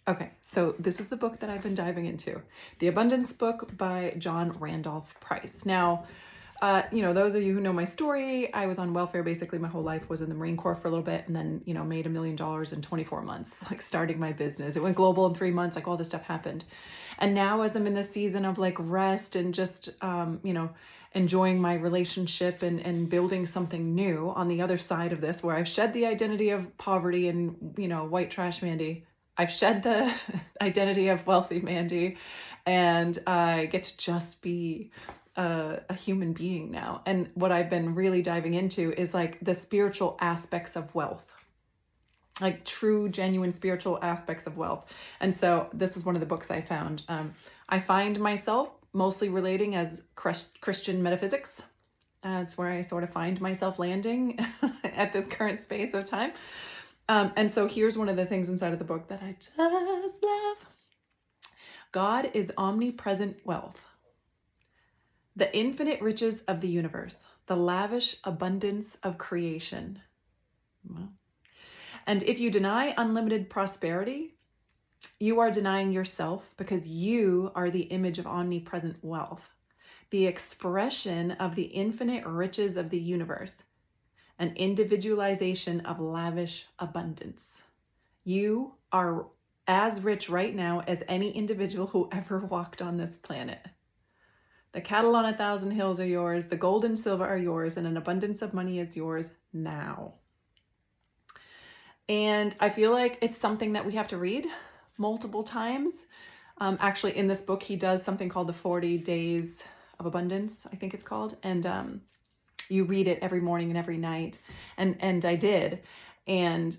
Okay, so this is the book that I've been diving into, The Abundance Book by John Randolph Price. Now, those of you who know my story, I was on welfare basically my whole life, was in the Marine Corps for a little bit, and then, made $1 million in 24 months, like starting my business. It went global in 3 months, like all this stuff happened. And now, as I'm in this season of like rest and just, enjoying my relationship and building something new on the other side of this, where I've shed the identity of poverty and, white trash Mandy. I've shed the identity of wealthy Mandy, and I get to just be a human being now. And what I've been really diving into is like the spiritual aspects of wealth, like true, genuine spiritual aspects of wealth. And so this is one of the books I found. I find myself mostly relating as Christian metaphysics. It's where I sort of find myself landing at this current space of time. And so here's one of the things inside of the book that I just love. God is omnipresent wealth, the infinite riches of the universe, the lavish abundance of creation. Well, and if you deny unlimited prosperity, you are denying yourself, because you are the image of omnipresent wealth, the expression of the infinite riches of the universe, an individualization of lavish abundance. You are as rich right now as any individual who ever walked on this planet. The cattle on 1,000 hills are yours, the gold and silver are yours, and an abundance of money is yours now. And I feel like it's something that we have to read multiple times. Actually, in this book, he does something called the 40 Days of Abundance, I think it's called. And you read it every morning and every night. And I did. And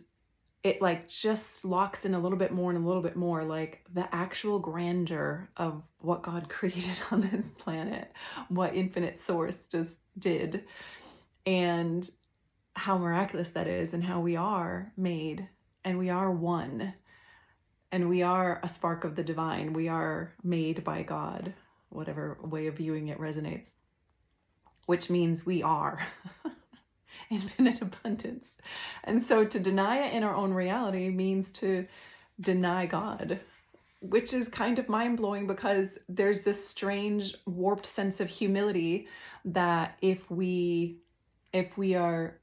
it like just locks in a little bit more and a little bit more, like the actual grandeur of what God created on this planet, what infinite source just did, and how miraculous that is, and how we are made, and we are one, and we are a spark of the divine. We are made by God, whatever way of viewing it resonates, which means we are infinite abundance. And so to deny it in our own reality means to deny God, which is kind of mind-blowing, because there's this strange warped sense of humility that if we are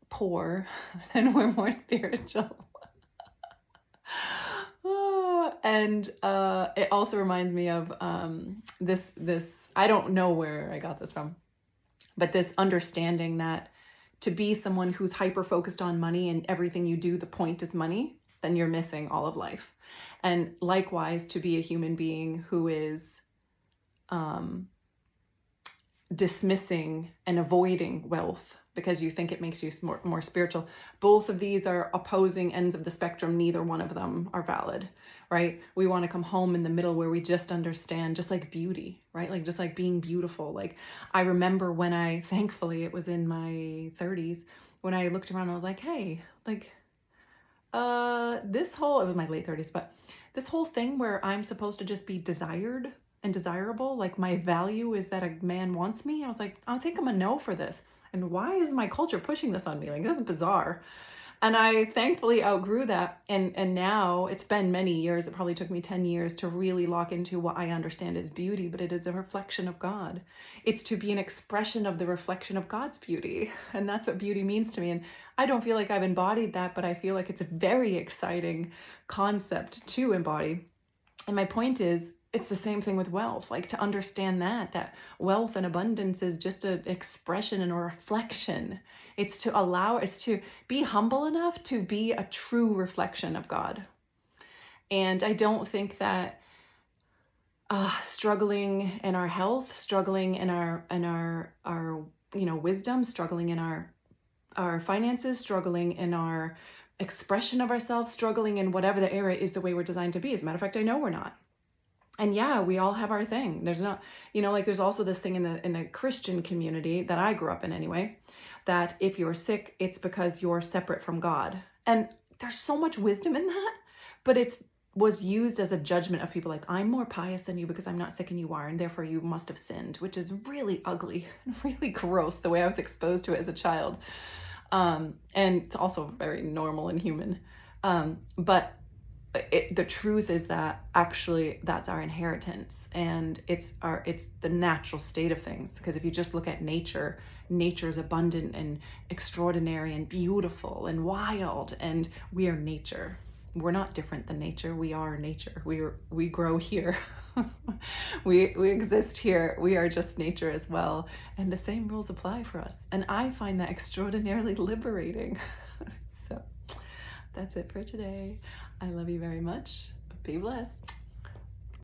poor, then we're more spiritual. And it also reminds me of this I don't know where I got this from, but this understanding that to be someone who's hyper focused on money and everything you do, the point is money, then you're missing all of life. And likewise, to be a human being who is dismissing and avoiding wealth because you think it makes you more spiritual. Both of these are opposing ends of the spectrum. Neither one of them are valid, right? We want to come home in the middle where we just understand, just like beauty, right? Like just like being beautiful. Like I remember when thankfully it was in my 30s, when I looked around, I was like, hey, like it was my late 30s, but this whole thing where I'm supposed to just be desired and desirable, like my value is that a man wants me. I was like, I think I'm a no for this. And why is my culture pushing this on me? Like, this is bizarre. And I thankfully outgrew that. And now it's been many years. It probably took me 10 years to really lock into what I understand as beauty, but it is a reflection of God. It's to be an expression of the reflection of God's beauty. And that's what beauty means to me. And I don't feel like I've embodied that, but I feel like it's a very exciting concept to embody. And my point is, it's the same thing with wealth. Like to understand that wealth and abundance is just an expression and a reflection. It's to be humble enough to be a true reflection of God. And I don't think that struggling in our health, struggling in our wisdom, struggling in our finances, struggling in our expression of ourselves, struggling in whatever the area is the way we're designed to be. As a matter of fact, I know we're not. And yeah, we all have our thing. There's not, there's also this thing in the Christian community that I grew up in anyway, that if you're sick, it's because you're separate from God. And there's so much wisdom in that, but it was used as a judgment of people, like, I'm more pious than you because I'm not sick and you are, and therefore you must have sinned, which is really ugly, really gross the way I was exposed to it as a child. And it's also very normal and human. But the truth is that actually that's our inheritance, and it's the natural state of things. Because if you just look at nature, nature is abundant and extraordinary and beautiful and wild, and we are nature. We're not different than nature. We are nature. We grow here. we exist here. We are just nature as well, and the same rules apply for us. And I find that extraordinarily liberating. So that's it for today. I love you very much. Be blessed.